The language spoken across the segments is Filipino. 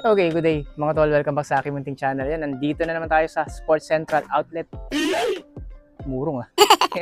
Okay, good day mga tol. Welcome back sa aking munting channel. Yan, nandito na naman tayo sa Sports Central Outlet. Murong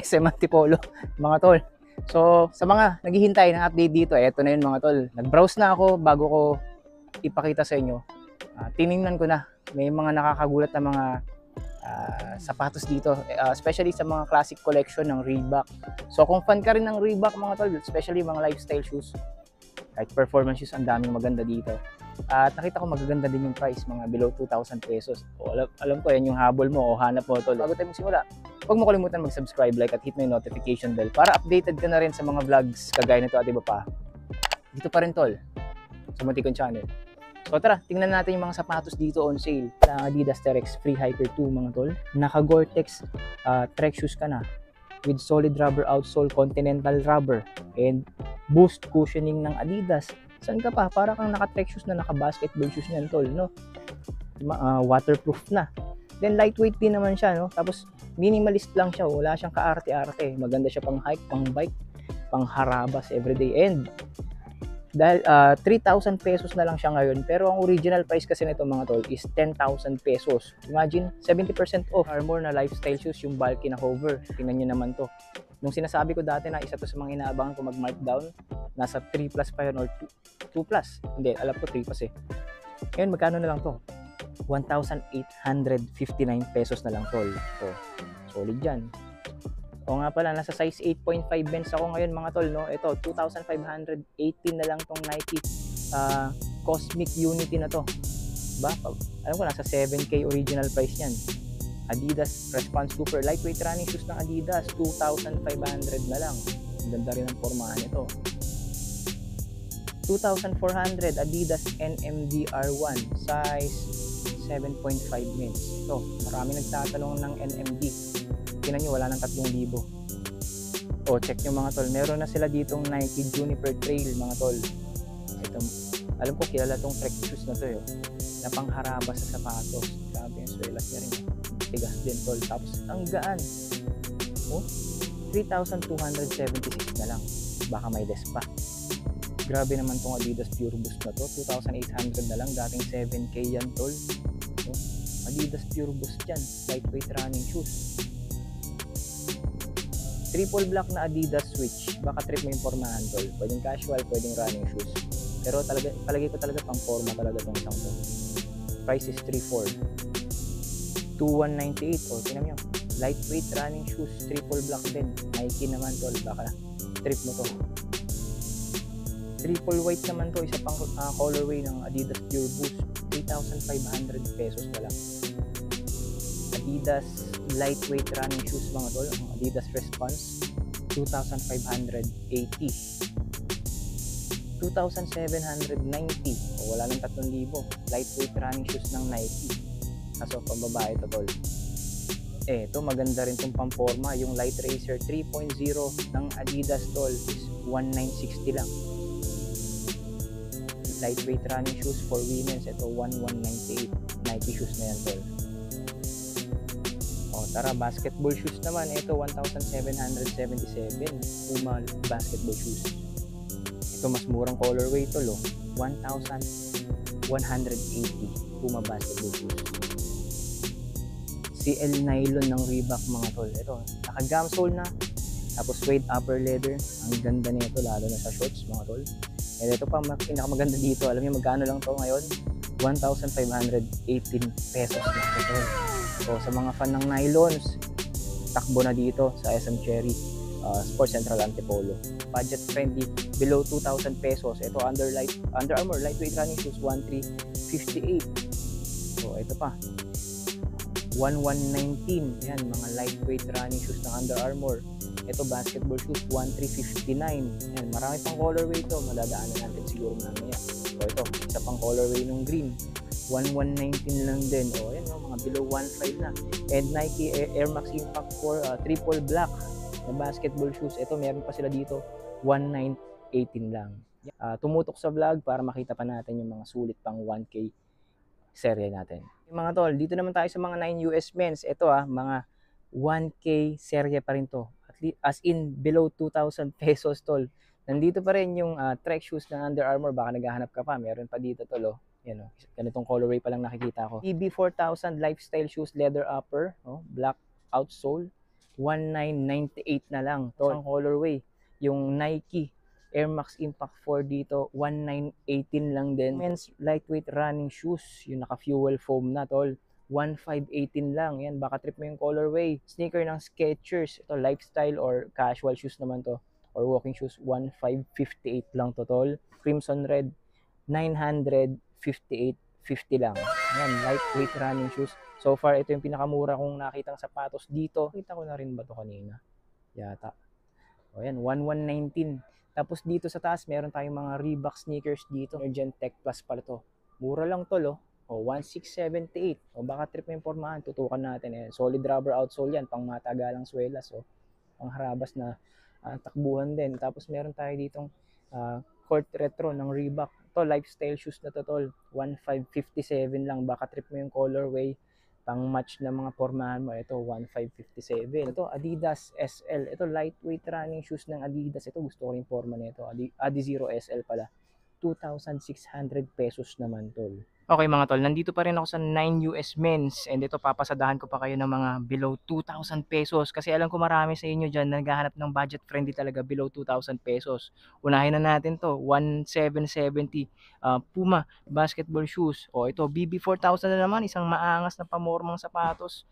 SM Antipolo, mga tol. So, sa mga naghihintay ng update dito, eto na yun mga tol. Nag-browse na ako bago ko ipakita sa inyo. Tiningnan ko na. May mga nakakagulat na mga sapatos dito, especially sa mga classic collection ng Reebok. So, kung fan ka rin ng Reebok mga tol, especially mga lifestyle shoes, kahit performance shoes, ang daming maganda dito. At nakita ko magaganda din yung price, mga below 2,000 pesos. O, alam ko, yan yung habol mo o hanap mo tol. Bago tayo magsimula, huwag mo kalimutan mag-subscribe, like at hit mo yung notification bell para updated ka na rin sa mga vlogs kagaya nito at iba pa. Dito pa rin tol, sa Muntikon Channel. So tara, tingnan natin yung mga sapatos dito on sale. Adidas Terrex Free Hiker 2 mga tol. Naka Gore-Tex Trek shoes ka na with solid rubber outsole, continental rubber, and boost cushioning ng Adidas. Saan ka pa? Para kang naka-trek shoes na naka-basketball shoes niyan tol, no? Waterproof na. Then lightweight din naman siya, no? Tapos minimalist lang siya, wala siyang kaarte-arte. Maganda siya pang hike, pang bike, pang harabas everyday. And dahil 3,000 pesos na lang siya ngayon, pero ang original price kasi nito mga tol is 10,000 pesos. Imagine, 70% off. Armor na lifestyle shoes, yung bulky na hover. Tingnan nyo naman to. Nung sinasabi ko dati na isa to sa mga inaabangan ko mag-markdown, nasa 3 plus pa yun or 2 plus. Hindi, alam ko 3 plus eh. Ngayon, magkano na lang to? 1,859 pesos na lang tol. So, solid yan. O nga pala, nasa size 8.5 men's ako ngayon mga tol, no? Ito, 2,518 na lang tong Nike Cosmic Unity na to. Ba? Alam ko, nasa 7K original price niyan. Adidas Response Super lightweight running shoes ng Adidas, 2,500 na lang. Ang ganda rin ang pormahan nito. 2,400 Adidas NMD-R1 size 7.5 men's. Ito, marami nagtatanong ng NMD. Tingnan nyo, wala ng 3,000. O, check nyo mga tol. Meron na sila ditong Nike Juniper Trail mga tol. Ito, alam ko kilala tong trek shoes na to na pangharaba sa sapatos. Grabe yung swelas niya rin. Tigas din tol. Tapos ang gaan. Oh, 3,276 na lang. Baka may less pa. Grabe naman tong Adidas Pure Boost na to. 2,800 na lang. Dating 7K yan tol. Oh, Adidas Pure Boost yan. Lightweight running shoes. Triple black na Adidas Switch. Baka trip mo yung formahan tol. Pwedeng casual, pwedeng running shoes. Pero palagi ko talaga pang forma talaga tong isang to. Price is 3,400. 2,198. O, tingnan nyo. Lightweight running shoes. Triple black din. Nike naman tol. Baka trip mo to. Triple white naman to. Isa pang colorway ng Adidas Pure Boost. 3,500 pesos na lang. Adidas lightweight running shoes mga tol. Ang Adidas Response. 2,580. 2,790. O, wala ng 3,000. Lightweight running shoes ng Nike. Kaso pambabae ito tol. Ito maganda rin itong pamporma. Yung Light Racer 3.0 ng Adidas tol is 1,960 lang. Lightweight running shoes for women's. Ito 1,198. Nike shoes na yan tol. O tara, basketball shoes naman. Ito 1,777. Puma basketball shoes. Ito mas murang colorway tol. 1,180. Puma basketball shoes. CL nylon ng Reebok mga tol. Ito, naka-gum sole na. Tapos suede upper leather. Ang ganda nito lalo na sa shorts mga tol. And ito pa, pinakamaganda dito. Alam niyo magkano lang to ngayon? 1,518 pesos na ito. So sa mga fan ng nylons, takbo na dito sa SM Cherry Sports Central Antipolo. Budget friendly, below 2,000 pesos. Ito Under Armour lightweight running shoes 1,358. So ito pa, 1,119. Yan, mga lightweight running shoes ng Under Armour. Ito basketball shoes 1,359. Yan, marami pang colorway ito. Madadaanan natin siguro mamaya. So ito, isa pang colorway ng green. 1,119 lang din. O yan, no, mga below 1,500 na. And Nike Air Max Impact 4 triple black na basketball shoes. Ito, meron pa sila dito. 1,918 lang. Tumutok sa vlog para makita pa natin yung mga sulit pang 1K serye natin. Mga tol, dito naman tayo sa mga 9 US men's. Ito mga 1K serye pa rin to. As in below 2,000 pesos tol. Nandito pa rin yung trek shoes ng Under Armour. Baka naghahanap ka pa, meron pa dito tol. Yan, oh. Ganitong colorway pa lang nakikita ko. EB4000 lifestyle shoes, leather upper, oh, black outsole, 1998 na lang. Ito ang colorway. Yung Nike Air Max Impact 4 dito, 1918 lang din. Men's lightweight running shoes, yung naka-fuel foam na, tol. 1518 lang. Yan, baka trip mo yung colorway. Sneaker ng Skechers. Ito, lifestyle or casual shoes naman to. Or walking shoes, 1558 lang to, tol. Crimson Red, 958.50 lang. Yan, lightweight running shoes. So far, ito yung pinakamura kong nakitang sapatos dito. Kita ko na rin ba to kanina? Yata. O yan, 1119. Tapos dito sa taas, meron tayong mga Reebok sneakers dito. Emergent Tech Plus pala to. Mura lang to, lo. O, 1678. O, baka trip mo yung pormahan. Tutukan natin. Eh. Solid rubber outsole yan. Pang matagalang swelas. O, pang harabas na takbuhan din. Tapos meron tayo ditong court retro ng Reebok. Ito, lifestyle shoes na to, tol. 1557 lang. Baka trip mo yung colorway. Pang match ng mga pormahan mo. Ito, 1557. Ito, Adidas SL. Ito, lightweight running shoes ng Adidas. Ito, gusto ko rin porma nito. Adizero SL pala. 2,600 pesos naman, tol. Okay mga tol, nandito pa rin ako sa 9 US Men's and ito papasadahan ko pa kayo ng mga below 2,000 pesos kasi alam ko marami sa inyo dyan naghahanap ng budget friendly talaga below 2,000 pesos. Unahin na natin to, 1,770 Puma basketball shoes. O ito, BB4000 na naman, isang maangas na pamormang sapatos.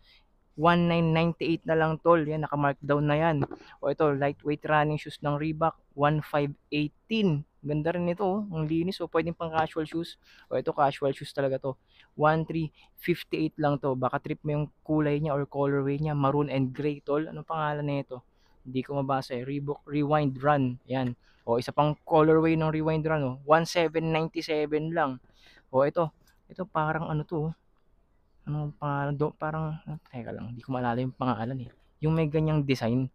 1998 na lang, tol. Yan, naka-markdown na yan. O ito, lightweight running shoes ng Reebok, 1518. Ganda rin ito, oh. Ang linis, o pwedeng pang casual shoes. O ito, casual shoes talaga to. 1358 lang to. Baka trip mo yung kulay niya or colorway niya, maroon and gray, tol. Anong pangalan nito? Hindi ko mabasa eh. Reebok Rewind Run. Yan. O isa pang colorway ng Rewind Run, oh. 1797 lang. O ito parang ano to, oh. Ano pangalan do? Parang, teka lang, hindi ko maalala yung pangalan eh. Yung may ganyang design.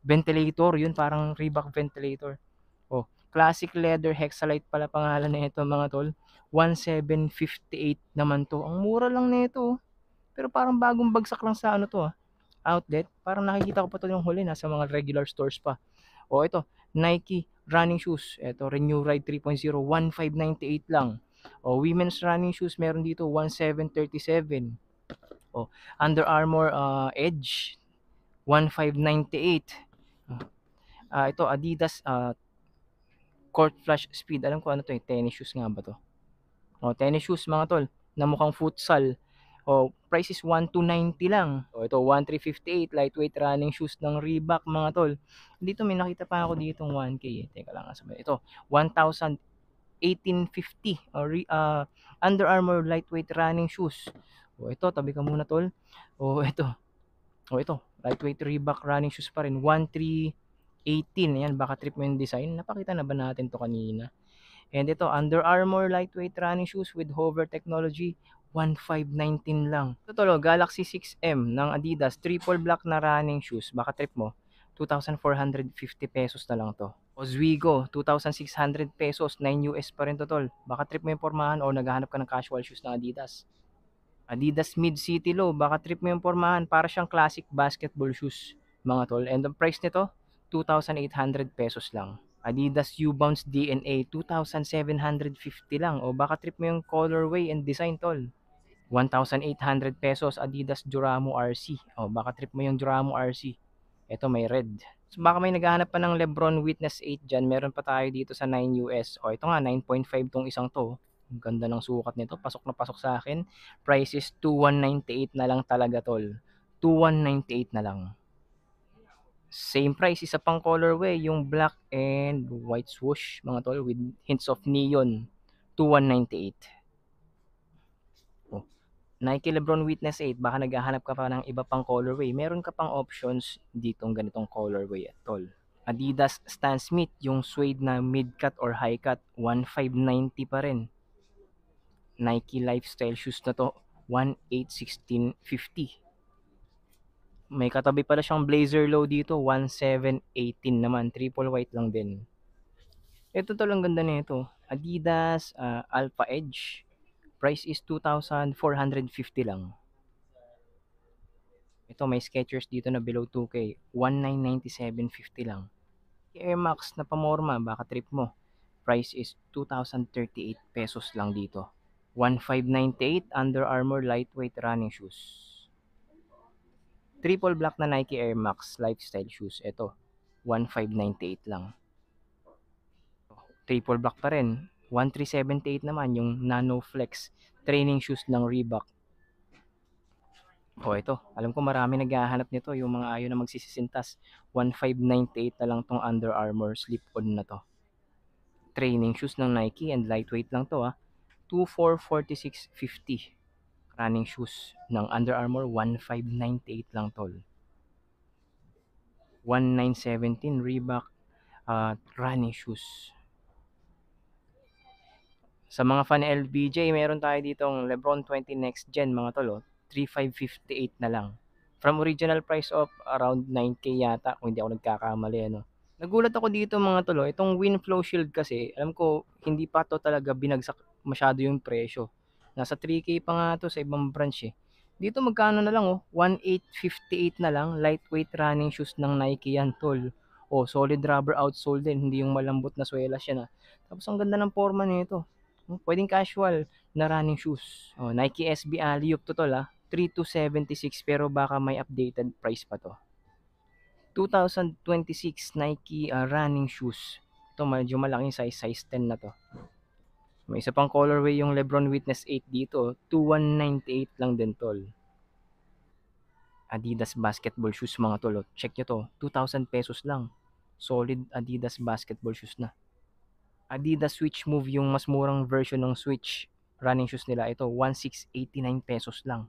Ventilator, yun parang Reebok ventilator. Oh, classic leather hexalite pala pangalan nito mga tol. 1758 naman to. Ang mura lang nito. Pero parang bagong bagsak lang sa ano to, outlet. Parang nakikita ko pa to yung huli nasa mga regular stores pa. Oh, ito, Nike running shoes. Ito, Renew Ride 3.0, 1598 lang. O, women's running shoes, meron dito 1737. O, Under Armour Edge, 1598. Ito, Adidas Court Flash Speed. Alam ko ano to eh, tennis shoes nga ba to? O, tennis shoes mga tol, na mukhang futsal. O, price is 1,290 lang. O, ito, 1,358, lightweight running shoes ng Reebok mga tol. Dito may nakita pa ako dito 1K eh. Teka lang, ito, 1,1850 Under Armour lightweight running shoes. O ito, tabi ka muna tol. O ito. Lightweight Reebok running shoes pa rin. 1,318. Ayan, baka trip mo yung design. Napakita na ba natin to kanina? And ito, Under Armour lightweight running shoes with hover technology. 1,519 lang. Ito tolo, Galaxy 6M ng Adidas. Triple black na running shoes. Baka trip mo. 2,450 pesos na lang to. Oswego, 2,600 pesos, 9 US pa rin to, tol. Baka trip mo yung pormahan o naghahanap ka ng casual shoes ng Adidas. Adidas Mid City Low, baka trip mo yung pormahan, para siyang classic basketball shoes, mga tol. And the price nito, 2,800 pesos lang. Adidas U-Bounce DNA, 2,750 lang. O baka trip mo yung colorway and design, tol. 1,800 pesos, Adidas Duramo RC. O baka trip mo yung Duramo RC. Ito may red. So baka may naghahanap pa ng Lebron Witness 8 dyan. Meron pa tayo dito sa 9 US. O ito nga, 9.5 tong isang to. Ang ganda ng sukat nito. Pasok na pasok sa akin. Price is 2,198 na lang talaga, tol. 2,198 na lang. Same price, isa pang colorway, yung black and white swoosh, mga tol, with hints of neon. 2,198. Nike Lebron Witness 8, baka naghahanap ka pa ng iba pang colorway. Meron ka pang options ditong ganitong colorway at tol. Adidas Stan Smith, yung suede na mid-cut or high-cut, 1,590 pa rin. Nike lifestyle shoes na to, 1,816.50. May katabi pala siyang blazer low dito, 1,718 naman. Triple white lang din. Ito tol, ang ganda nito. Adidas Alpha Edge. Price is 2,450 lang. Ito may Skechers dito na below 2K. 1,997.50 lang. Air Max na pamorma, baka trip mo. Price is 2,038 pesos lang dito. 1,598 Under Armour lightweight running shoes. Triple black na Nike Air Max lifestyle shoes. Ito, 1,598 lang. Triple black pa rin. 1,378 naman yung Nano Flex training shoes ng Reebok. Ito. Alam ko marami naghahanap nito. Yung mga ayaw na magsisisintas. 1,598 na lang tong Under Armour slip-on na to. Training shoes ng Nike and lightweight lang to 2,446.50. Running shoes ng Under Armour, 1,598 lang tol. 1,917 Reebok running shoes. Sa mga fan LBJ, meron tayo ditong Lebron 20 Next Gen mga tol, 3,558 na lang. From original price of around 9K yata kung hindi ako nagkakamali Nagulat ako dito mga tol, itong Winflow Shield kasi, alam ko hindi pa to talaga binagsak masyado yung presyo. Nasa 3K pa nga to sa ibang branch Dito magkano na lang 1,858 na lang, lightweight running shoes ng Nike yan tol. Solid rubber outsole din, hindi yung malambot na swelas yan Tapos ang ganda ng forma nito. Pwedeng casual na running shoes. Nike SB Alley-Oop to tol 3,276 pero baka may updated price pa to. 2026 Nike running shoes. Ito medyo malaking size 10 na to. May isa pang colorway yung Lebron Witness 8 dito, 2,198 lang din tol. Adidas basketball shoes mga tol. Check nyo to, 2,000 pesos lang. Solid Adidas basketball shoes na. Adidas Switch Move yung mas murang version ng Switch running shoes nila. Ito, 1,689 pesos lang.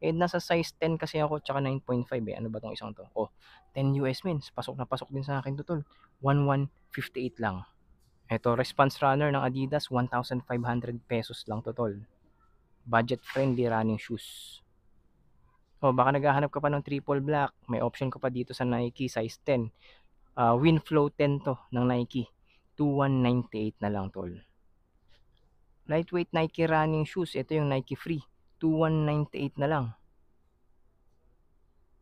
Nasa size 10 kasi ako, tsaka 9.5 Ano ba tong isang to? 10 US mins. Pasok na pasok din sa akin to tol. 1,158 lang. Ito, Response Runner ng Adidas, 1,500 pesos lang to tol. Budget friendly running shoes. Baka naghahanap ka pa ng triple black. May option ko pa dito sa Nike, size 10. Winflow 10 to ng Nike. 2,198 na lang tol. Lightweight Nike running shoes. Ito yung Nike Free. 2,198 na lang.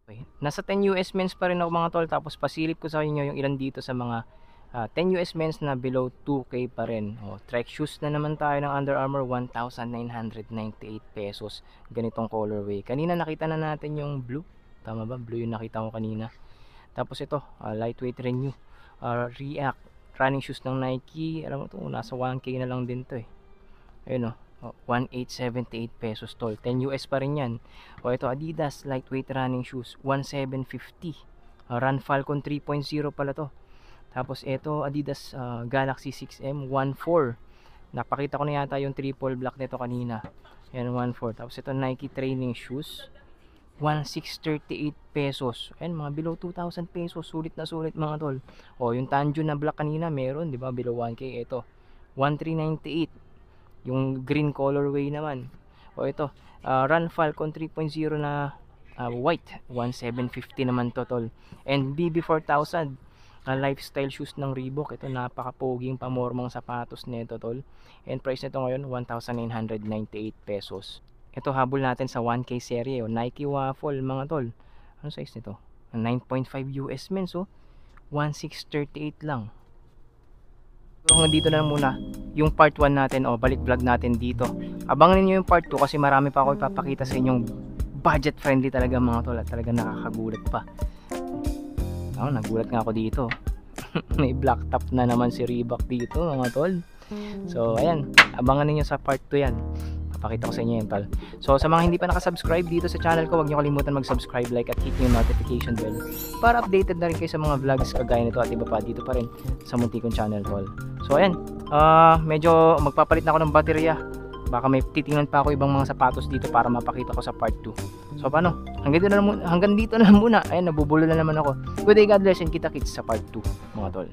Okay. Nasa 10 US mens pa rin ako mga tol. Tapos pasilip ko sa inyo yung ilan dito sa mga 10 US mens na below 2K pa rin. Trek shoes na naman tayo ng Under Armour, 1,998 pesos. Ganitong colorway. Kanina nakita na natin yung blue. Tama ba? Blue yung nakita ko kanina. Tapos ito, lightweight Renew. React running shoes ng Nike. Alam mo ito, nasa 1K na lang din to Ayun 1,878 pesos tol. 10 US pa rin yan. Ito Adidas lightweight running shoes, 1,750. Run Falcon 3.0 pala to. Tapos ito Adidas Galaxy 6M 1.4. Napakita ko na yata yung triple black nito kanina. Yan 1.4. Tapos ito Nike training shoes, 1,638 pesos. Ayan, mga below 2,000 pesos. Sulit na sulit mga tol. Yung Tanjo na black kanina meron, di ba? Below 1K. Ito 1,398. Yung green colorway naman. Ito Run Falcon 3.0 na white, 1,750 naman to tol. And BB4000 lifestyle shoes ng Reebok. Ito napaka-poging pamormang sapatos nito tol. And price nito ngayon 1,998 pesos. Ito habol natin sa 1K serie Nike Waffle mga tol. Ano size nito? 9.5 US mens 1,638 lang. Hanggang dito na muna yung part 1 natin balik vlog natin dito. Abangan niyo yung part 2 kasi marami pa ako ipapakita sa inyong budget friendly talaga mga tol. At talaga nakakagulat pa. Nagulat nga ako dito. May black top na naman si Reebok dito mga tol. So ayan, abangan niyo sa part 2 yan. Papakita ko sa inyo yan tol. So sa mga hindi pa nakasubscribe dito sa channel ko, huwag niyo kalimutan mag-subscribe, like at hit yung notification bell para updated na rin kayo sa mga vlogs kagaya nito at iba pa dito pa rin sa munti kong channel tol. So ayan, medyo magpapalit na ako ng baterya. Baka may titingnan pa ako ibang mga sapatos dito para mapakita ko sa part 2. So paano? Hanggang dito na muna. Ayan, nabubulo na naman ako. Good day, God bless, and kita-kits sa part 2 mga tol.